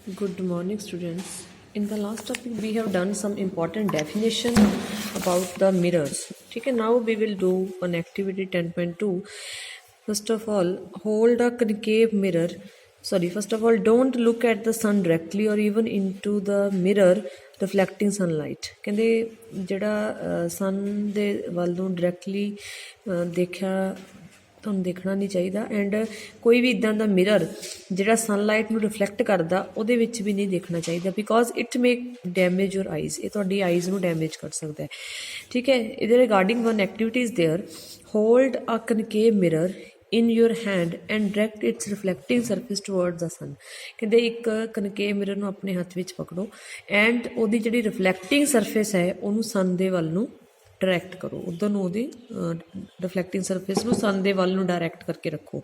Good morning, students. In the last topic, we have done some important definition about the mirrors. Okay, now we will do an activity 10.2. First of all, hold a concave mirror. First of all, don't look at the sun directly or even into the mirror reflecting sunlight. ਕਹਿੰਦੇ ਜਿਹੜਾ sun ਦੇ ਵੱਲ ਨੂੰ directly ਦੇਖਿਆ ਤੁਹਾਨੂੰ ਦੇਖਣਾ ਨਹੀਂ ਚਾਹੀਦਾ ਐਂਡ ਕੋਈ ਵੀ ਇੱਦਾਂ ਦਾ ਮਿਰਰ ਜਿਹੜਾ ਸਨਲਾਈਟ ਨੂੰ ਰਿਫਲੈਕਟ ਕਰਦਾ ਉਹਦੇ ਵਿੱਚ ਵੀ ਨਹੀਂ ਦੇਖਣਾ ਚਾਹੀਦਾ because it make damage your eyes ਇਹ ਤੁਹਾਡੀ ਆਈਜ਼ ਨੂੰ ਡੈਮੇਜ ਕਰ ਸਕਦਾ ਹੈ ਠੀਕ ਹੈ ਇਹਦੇ regarding one activity is there hold a concave mirror in your hand and direct its reflecting surface towards the sun ਕਹਿੰਦੇ ਇੱਕ ਕਨਕੇਵ ਮਿਰਰ ਨੂੰ ਆਪਣੇ ਹੱਥ ਵਿੱਚ ਪਕੜੋ ਐਂਡ ਉਹਦੀ ਜਿਹੜੀ ਰਿਫਲੈਕਟਿੰਗ ਸਰਫੇਸ ਹੈ ਉਹਨੂੰ ਸਨ ਦੇ ਵੱਲ ਨੂੰ ਡਾਇਰੈਕਟ ਕਰੋ ਉੱਧਰ ਨੂੰ ਉਹਦੀ ਰਿਫਲੈਕਟਿੰਗ ਸਰਫੇਸ ਨੂੰ ਸਨ ਦੇ ਵੱਲ ਨੂੰ ਡਾਇਰੈਕਟ ਕਰਕੇ ਰੱਖੋ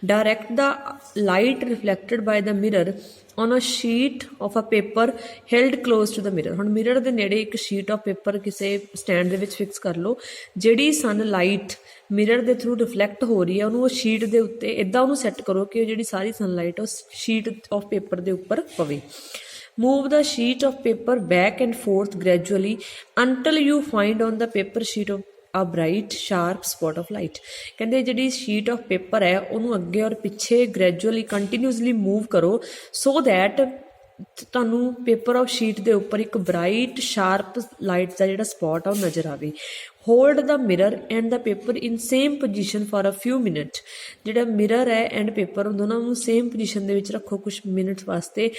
direct the light reflected by the mirror on a sheet of a paper held close to the mirror ਹੁਣ ਮਿਰਰ ਦੇ ਨੇੜੇ ਇੱਕ ਸ਼ੀਟ ਆਫ ਪੇਪਰ ਕਿਸੇ ਸਟੈਂਡ ਦੇ ਵਿੱਚ ਫਿਕਸ ਕਰ ਲਓ ਜਿਹੜੀ ਸਨ ਲਾਈਟ ਮਿਰਰ ਦੇ ਥਰੂ ਰਿਫਲੈਕਟ ਹੋ ਰਹੀ ਹੈ ਉਹਨੂੰ ਉਹ ਸ਼ੀਟ ਦੇ ਉੱਤੇ ਇੱਦਾਂ ਉਹਨੂੰ ਸੈੱਟ ਕਰੋ ਕਿ ਉਹ ਜਿਹੜੀ ਸਾਰੀ ਸਨਲਾਈਟ ਉਹ ਸ਼ੀਟ ਆਫ ਪੇਪਰ ਦੇ ਉੱਪਰ ਪਵੇ Move the sheet of paper back and forth gradually until you find on the paper sheet of a bright sharp spot of light ਕਹਿੰਦੇ ਜਿਹੜੀ sheet of paper ਹੈ ਉਹਨੂੰ ਅੱਗੇ ਔਰ ਪਿੱਛੇ gradually continuously move ਕਰੋ so that ਤੁਹਾਨੂੰ paper of sheet ਦੇ ਉੱਪਰ ਇੱਕ ਬ੍ਰਾਈਟ ਸ਼ਾਰਪ ਲਾਈਟ ਦਾ ਜਿਹੜਾ ਸਪੌਟ ਆ ਉਹ ਨਜ਼ਰ ਆਵੇ hold the mirror and the paper in same position for a few minute ਜਿਹੜਾ ਮਿਰਰ ਹੈ ਐਂਡ ਪੇਪਰ ਦੋਨਾਂ ਨੂੰ ਸੇਮ ਪੋਜੀਸ਼ਨ ਦੇ ਵਿੱਚ ਰੱਖੋ ਕੁਝ ਮਿੰਟਸ ਵਾਸਤੇ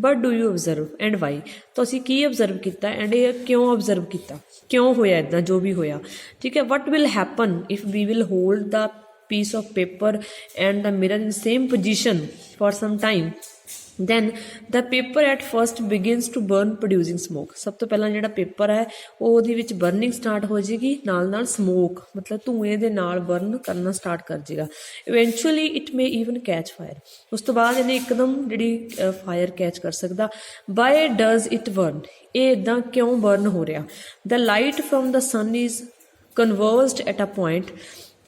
but do you observe and why ਤਾਂ ਅਸੀਂ ਕੀ ਅਬਜ਼ਰਵ ਕੀਤਾ ਐਂਡ ਇਹ ਕਿਉਂ ਅਬਜ਼ਰਵ ਕੀਤਾ ਕਿਉਂ ਹੋਇਆ ਇੱਦਾਂ ਜੋ ਵੀ ਹੋਇਆ ਠੀਕ ਹੈ what will happen if we will hold the piece of paper and the mirror in same position for some time then the paper at first begins to burn producing smoke ਸਭ ਤੋਂ ਪਹਿਲਾਂ ਜਿਹੜਾ ਪੇਪਰ ਹੈ ਉਹ ਉਹਦੇ ਵਿੱਚ burning start ਹੋ ਜਾਏਗੀ ਨਾਲ ਨਾਲ ਸਮੋਕ ਮਤਲਬ ਧੂਏ ਦੇ ਨਾਲ ਬਰਨ ਕਰਨਾ ਸਟਾਰਟ ਕਰ ਜਾਏਗਾ eventually it may even catch fire ਉਸ ਤੋਂ ਬਾਅਦ ਇਹਨੇ ਇੱਕਦਮ ਜਿਹੜੀ ਫਾਇਰ ਕੈਚ ਕਰ ਸਕਦਾ ਬਾਏ ਡਜ਼ ਇਟ ਬਰਨ ਇਹ ਇੱਦਾਂ ਕਿਉਂ ਬਰਨ ਹੋ ਰਿਹਾ the light from the sun is converged at a point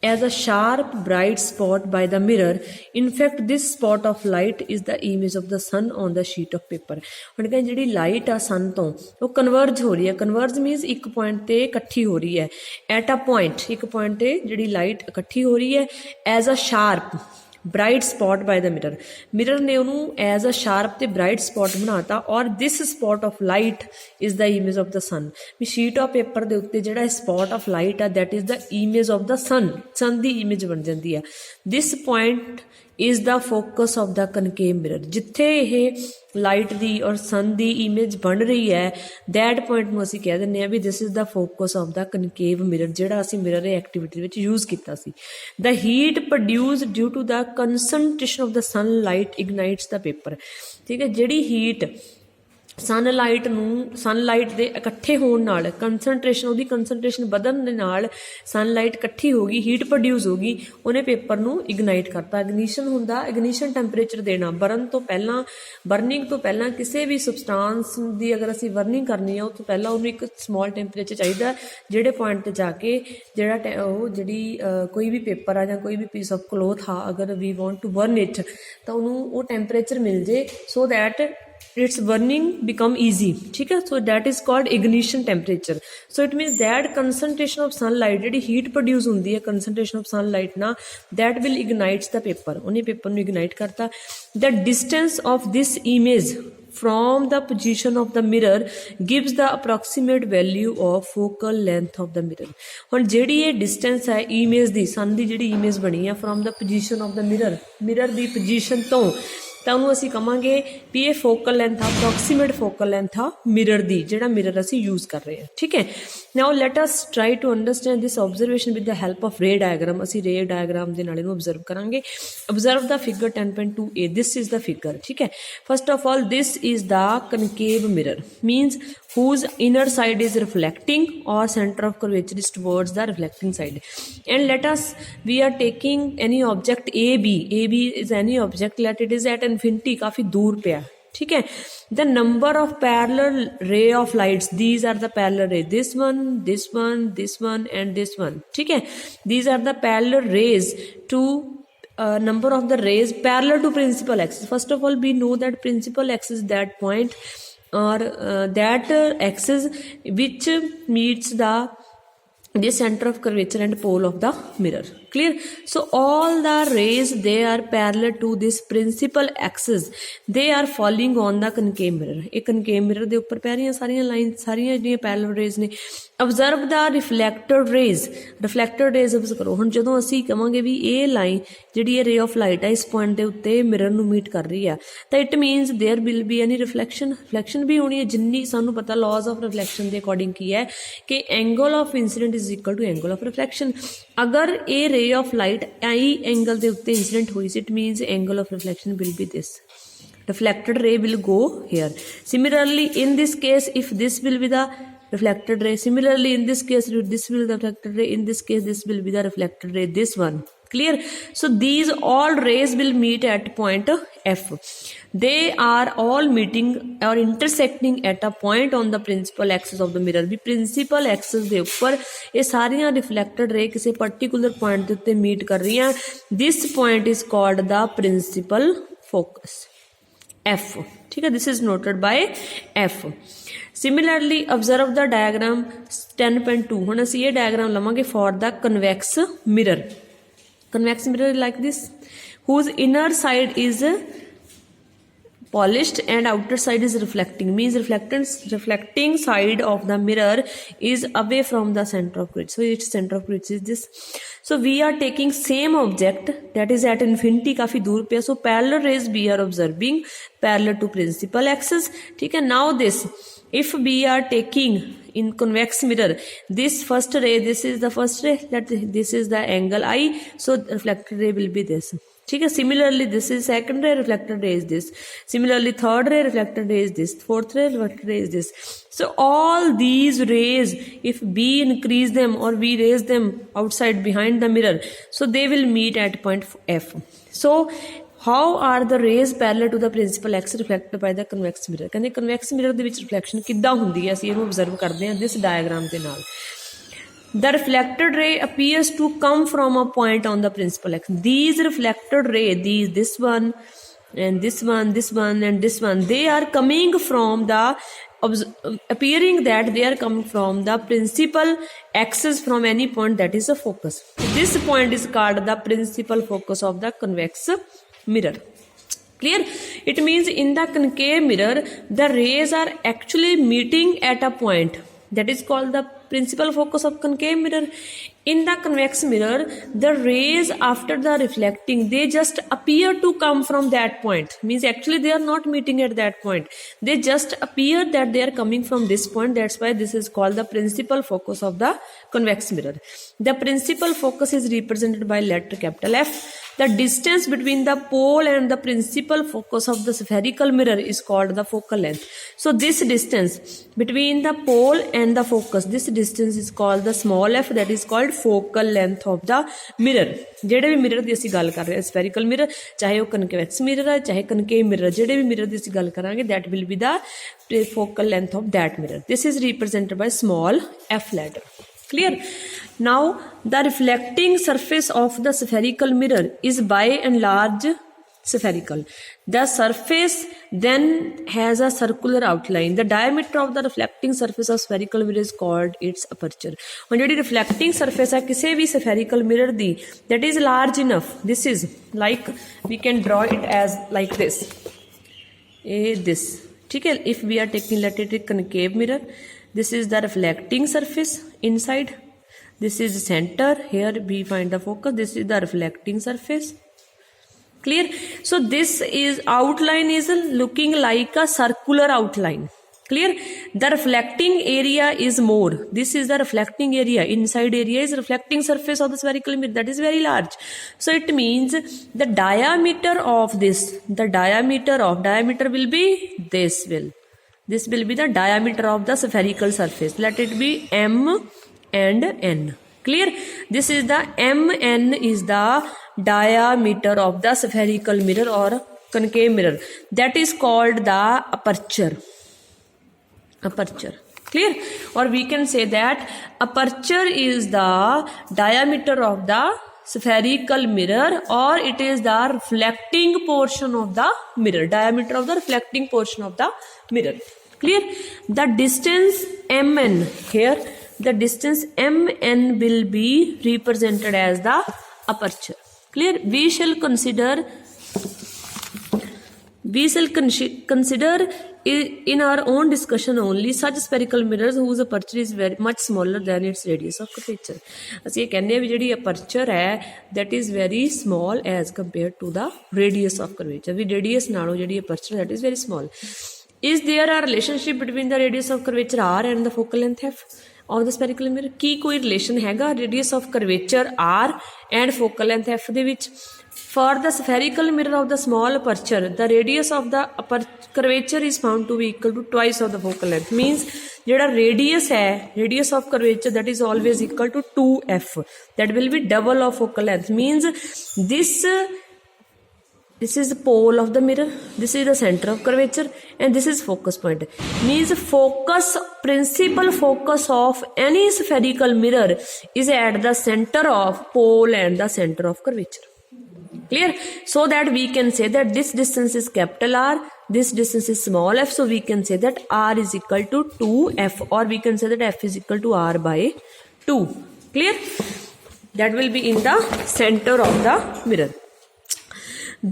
as a sharp bright spot by the mirror in fact this spot of light is the image of the sun on the sheet of paper ਹੁਣ ਕਹਿੰਦੇ ਜਿਹੜੀ light ਆ ਸਨ ਤੋਂ ਉਹ ਕਨਵਰਜ ਹੋ ਰਹੀ ਹੈ ਕਨਵਰਜ means ਇੱਕ ਪੁਆਇੰਟ ਤੇ ਇਕੱਠੀ ਹੋ ਰਹੀ ਹੈ ਐਟ ਅ ਪੁਆਇੰਟ ਇੱਕ ਪੁਆਇੰਟ ਤੇ ਜਿਹੜੀ ਲਾਈਟ ਇਕੱਠੀ ਹੋ ਰਹੀ ਹੈ as a sharp bright spot by the mirror mirror ਨੇ ਉਹਨੂੰ ਐਜ਼ ਅ ਸ਼ਾਰਪ ਤੇ ਬ੍ਰਾਈਟ ਸਪੌਟ ਬਣਾਤਾ ਔਰ this spot of light is the image of the sun ਵੀ ਸ਼ੀਟ ਆਫ ਪੇਪਰ ਦੇ ਉੱਤੇ ਜਿਹੜਾ ਸਪੌਟ ਆਫ ਲਾਈਟ ਆ that is the image of the sun ਦੀ ਇਮੇਜ ਬਣ ਜਾਂਦੀ ਆ this point is the focus of the concave mirror ਜਿੱਥੇ ਇਹ ਲਾਈਟ ਦੀ ਔਰ ਸਨ ਦੀ ਇਮੇਜ ਬਣ ਰਹੀ ਹੈ ਦੈਟ ਪੁਆਇੰਟ ਨੂੰ ਅਸੀਂ ਕਹਿ ਦਿੰਦੇ ਹਾਂ ਵੀ this is the focus of the concave mirror ਜਿਹੜਾ ਅਸੀਂ ਮਿਰਰ ਐਕਟੀਵਿਟੀ ਵਿੱਚ ਯੂਜ਼ ਕੀਤਾ ਸੀ the heat produce due to the concentration of the sun light ignites the paper ਠੀਕ ਹੈ ਜਿਹੜੀ ਹੀਟ ਸਨਲਾਈਟ ਦੇ ਇਕੱਠੇ ਹੋਣ ਨਾਲ ਉਹਦੀ ਕੰਸਨਟ੍ਰੇਸ਼ਨ ਵਧਣ ਦੇ ਨਾਲ ਸਨਲਾਈਟ ਇਕੱਠੀ ਹੋ ਗਈ ਹੀਟ ਪ੍ਰੋਡਿਊਸ ਹੋ ਗਈ ਉਹਨੇ ਪੇਪਰ ਨੂੰ ਇਗਨਾਈਟ ਕਰਤਾ ਇਗਨੀਸ਼ਨ ਹੁੰਦਾ ਇਗਨੀਸ਼ਨ ਟੈਂਪਰੇਚਰ ਦੇਣਾ ਬਰਨਿੰਗ ਤੋਂ ਪਹਿਲਾਂ ਕਿਸੇ ਵੀ ਸਬਸਟੈਂਸ ਦੀ ਅਗਰ ਅਸੀਂ ਬਰਨਿੰਗ ਕਰਨੀ ਆ ਉਹ ਤੋਂ ਪਹਿਲਾਂ ਉਹਨੂੰ ਇੱਕ ਸਮਾਲ ਟੈਂਪਰੇਚਰ ਚਾਹੀਦਾ ਜਿਹੜੇ ਪੁਆਇੰਟ ਤੇ ਜਾ ਕੇ ਜਿਹੜੀ ਕੋਈ ਵੀ ਪੇਪਰ ਆ ਜਾਂ ਕੋਈ ਵੀ ਪੀਸ ਆਫ ਕਲੋਥ ਆ ਅਗਰ we want to burn it ਤਾਂ ਉਹਨੂੰ ਉਹ ਟੈਂਪਰੇਚਰ ਮਿਲ ਜੇ so that its burning become easy ठीक है so that is called ignition temperature so it means that concentration of sunlight ਜਿਹੜੀ heat produce ਹੁੰਦੀ ਹੈ concentration of sunlight ਨਾ that will ignites the paper ਉਹਨੇ ਪੇਪਰ ਨੂੰ ignite ਕਰਤਾ the distance of this image from the position of the mirror gives the approximate value of focal length of the mirror ਹੁਣ ਜਿਹੜੀ ਇਹ distance ਹੈ image ਦੀ sun ਦੀ ਜਿਹੜੀ image ਬਣੀ ਹੈ from the position of the mirror the position ਤੋਂ ਤਾਂ ਉਹਨੂੰ ਅਸੀਂ ਕਹਾਂਗੇ ਵੀ ਇਹ ਫੋਕਲ ਲੈਂਥ ਆ ਅਪਰੋਕਸੀਮੇਟ ਫੋਕਲ ਲੈਂਥ ਆ ਮਿਰਰ ਦੀ ਜਿਹੜਾ ਮਿਰਰ ਅਸੀਂ ਯੂਜ਼ ਕਰ ਰਹੇ ਹਾਂ ਠੀਕ ਹੈ now let us try to understand this observation with the help of ray diagram ਅਸੀਂ ਰੇ ਡਾਇਗਰਾਮ ਦੇ ਨਾਲ ਇਹਨੂੰ ਅਬਜ਼ਰਵ ਕਰਾਂਗੇ observe the figure 10.2a this is the figure ਠੀਕ ਹੈ first of all this is the concave mirror means whose inner side is reflecting or center of curvature is towards the reflecting side and we are taking any object ab is any object let it is at infinity काफी दूर पे है ठीक है the number of parallel ray of lights these are the parallel ray this one and this one ठीक है these are the parallel rays to number of the rays parallel to principal axis. First of all, we know that principal axis is that point or that axis which meets the center of curvature and pole of the mirror. Clear? So all the rays, they are parallel to this principal axis. They are falling on the concave mirror. एक concave mirror ਦੇ ਉੱਪਰ ਪੈ ਰਹੀਆਂ ਸਾਰੀਆਂ line, ਸਾਰੀਆਂ ਜਿਹੜੀਆਂ parallel rays ਨੇ. Observe the reflected rays. Reflected rays observe ਕਰੋ. ਹੁਣ ਜਦੋਂ ਅਸੀਂ ਕਵਾਂਗੇ ਵੀ ਇਹ ਲਾਈਨ ਜਿਹੜੀ ਇਹ ray of light ਹੈ ਇਸ ਪੁਆਇੰਟ ਦੇ ਉੱਤੇ ਮਿਰਰ ਨੂੰ ਮੀਟ ਕਰ ਰਹੀ ਆ, ਤਾਂ it means there will be any reflection भी होनी है. जिन्नी ਸਾਨੂੰ ਪਤਾ laws of reflection ਦੇ ਅਕੋਰਡਿੰਗ ਕੀ ਹੈ ਕਿ angle of incident is equal to angle of reflection. अगर ਇਹ ray of light I angle ਦੇ ਉੱਤੇ incident ਹੋਈ ਸੀ, it means angle of reflection will be this. Reflected ray will go here. Similarly, in this case, if this will be the reflected ray, similarly in this case this will be the reflected ray, in this case this will be the reflected ray, this one. Clear? So these all rays will meet at point F. They are all meeting or intersecting at a point on the principal axis of the mirror. भी principal axis ਦੇ ਉੱਪਰ ਇਹ ਸਾਰੀਆਂ reflected ray ਕਿਸੇ particular point ਦੇ ਉੱਤੇ meet ਕਰ ਰਹੀਆਂ. This point is called the principal focus. F. ठीक है, this is noted by F. Similarly, observe the diagram 10.2. ਹੁਣ ਅਸੀਂ ਇਹ diagram ਲਵਾਂਗੇ for the convex mirror. Convex mirror is like this, whose inner side is polished and outer side is reflecting. Means reflecting side of the mirror is away from the center of gravity. So its center of gravity is this. So we are taking same object that is at infinity, काफी दूर पे. So parallel rays we are observing parallel to principal axis. ठीक है. Now this, if we are taking in convex mirror this first ray, this is the first ray, that this is the angle I, so reflected ray will be this. ठीक है. Similarly, this is second ray, reflected ray is this. Similarly, third ray, reflected ray is this. Fourth ray, reflected ray is this. So all these rays, if we increase them or we raise them outside behind the mirror, so they will meet at point F. So how are the rays parallel to the principal axis reflected by the convex mirror? ਕਹਿੰਦੇ convex mirror ਦੇ ਵਿੱਚ reflection ਕਿੱਦਾਂ ਹੁੰਦੀ ਹੈ, ਅਸੀਂ ਇਹਨੂੰ observe ਕਰਦੇ ਹਾਂ this diagram ਦੇ ਨਾਲ. The reflected ray appears to come from a point on the principal axis. These reflected ray, this one and this one, this one and this one, they are coming from the appearing that they are coming from the principal axis from any point that is a focus. This point is called the principal focus of the convex mirror. Clear? It means in the concave mirror the rays are actually meeting at a point that is called the principal focus of concave mirror. In the convex mirror, the rays after the reflecting, they just appear to come from that point. Means actually they are not meeting at that point. They just appear that they are coming from this point. That's why this is called the principal focus of the convex mirror. The principal focus is represented by letter capital F. The distance between the pole and the principal focus of the spherical mirror is called the focal length. So this distance between the pole and the focus, this distance is called the small f, that is called focal length of the mirror. ਜਿਹੜੇ ਵੀ mirror ਦੀ ਅਸੀਂ ਗੱਲ ਕਰ ਰਹੇ ਹਾਂ, spherical mirror, ਚਾਹੇ ਉਹ convex mirror ਹੈ, ਚਾਹੇ concave mirror, ਜਿਹੜੇ ਵੀ ਮਿਰਰ ਦੀ ਅਸੀਂ ਗੱਲ ਕਰਾਂਗੇ, that will be the focal length of that mirror. This is represented by small f letter. Clear? Now the reflecting surface of the spherical mirror is by and large spherical. The surface then has a circular outline. The diameter of the reflecting surface of spherical mirror is called its aperture. ਹੁਣ ਜਿਹੜੀ reflecting surface ਹੈ ਕਿਸੇ ਵੀ spherical mirror the, that is large enough. This is like we can draw it as like this. This. ठीक है. If we are taking, let it concave mirror. This is the reflecting surface inside. This is center. Here we find the focus. This is the reflecting surface. Clear? So this is outline is looking like a circular outline. Clear? The reflecting area is more. This is the reflecting area. Inside area is reflecting surface of the spherical mirror. That is very large. So it means the diameter of this, diameter will be this will be the diameter of the spherical surface. Let it be m and n. Clear? This is the mn is the diameter of the spherical mirror or concave mirror. That is called the aperture. Clear? Or we can say that aperture is the diameter of the spherical mirror or it is the reflecting portion of the mirror, diameter of the reflecting portion of the mirror. Clear? The distance mn, here the distance mn will be represented as the aperture. Clear? We shall consider in our own discussion only such spherical mirrors whose aperture is very much smaller than its radius of curvature. ਅਸੀਂ ਇਹ ਕਹਿੰਦੇ ਆ ਵੀ ਜਿਹੜੀ aperture ਹੈ that is very small as compared to the radius of curvature. We radius ਨਾਲੋਂ ਜਿਹੜੀ aperture that is very small. Is there a relationship between the radius of curvature r and the focal length f of the spherical mirror? ਕੀ ਕੋਈ relation ਹੈਗਾ radius of curvature r and focal length f ਦੇ ਵਿੱਚ? For the spherical mirror of the small aperture, the radius of the curvature is found to be equal to twice of the focal length. Means जेड़ा radius है, radius of curvature that is always equal to 2f. That will be double of focal length. Means this is the pole of the mirror, this is the center of curvature, and this is focus point. Means principal focus of any spherical mirror is at the center of pole and the center of curvature. Clear? So that we can say that this distance is capital R, this distance is small f, so we can say that R is equal to 2f, or we can say that f is equal to R by 2. Clear? That will be in the center of the mirror.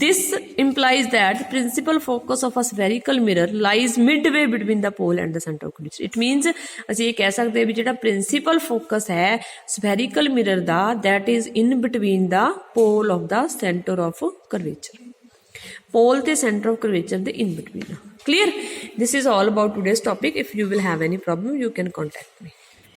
This implies that the principal focus of a spherical mirror lies midway between the pole and the center of curvature. It means ਅਸੀਂ ਇਹ ਕਹਿ ਸਕਦੇ ਹਾਂ ਵੀ ਜਿਹੜਾ principal focus ਹੈ spherical mirror the that is in between the pole of the center of curvature. Pole ਤੇ center of curvature ਦੇ in between. Clear? This is all about today's topic. If you will have any problem, you can contact me.